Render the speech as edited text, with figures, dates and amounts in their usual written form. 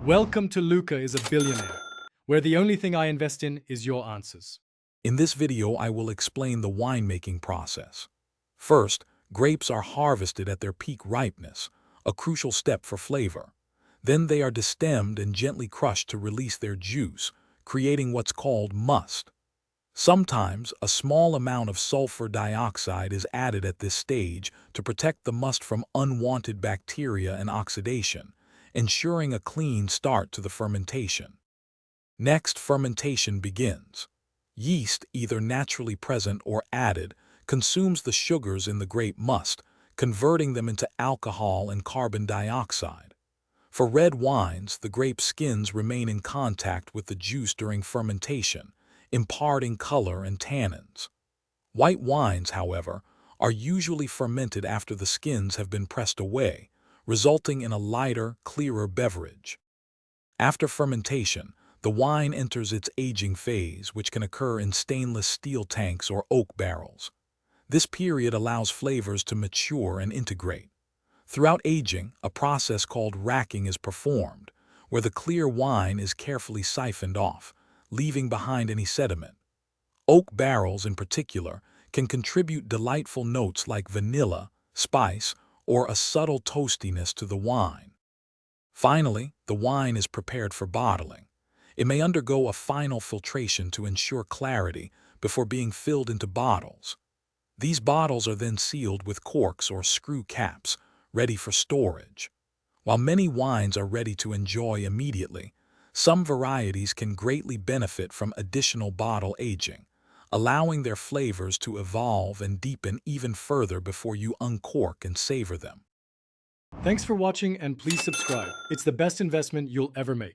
Welcome to Luca is a Billionaire, where the only thing I invest in is your answers. In this video, I will explain the winemaking process. First, grapes are harvested at their peak ripeness, a crucial step for flavor. Then they are destemmed and gently crushed to release their juice, creating what's called must. Sometimes, a small amount of sulfur dioxide is added at this stage to protect the must from unwanted bacteria and oxidation, ensuring a clean start to the fermentation. Next, fermentation begins. Yeast, either naturally present or added, consumes the sugars in the grape must, converting them into alcohol and carbon dioxide. For red wines, the grape skins remain in contact with the juice during fermentation, imparting color and tannins. White wines, however, are usually fermented after the skins have been pressed away, resulting in a lighter, clearer beverage. After fermentation, the wine enters its aging phase, which can occur in stainless steel tanks or oak barrels. This period allows flavors to mature and integrate. Throughout aging, a process called racking is performed, where the clear wine is carefully siphoned off, leaving behind any sediment. Oak barrels, in particular, can contribute delightful notes like vanilla, spice, or a subtle toastiness to the wine. Finally, the wine is prepared for bottling. It may undergo a final filtration to ensure clarity before being filled into bottles. These bottles are then sealed with corks or screw caps, ready for storage. While many wines are ready to enjoy immediately, some varieties can greatly benefit from additional bottle aging, allowing their flavors to evolve and deepen even further before you uncork and savor them. Thanks for watching and please subscribe. It's the best investment you'll ever make.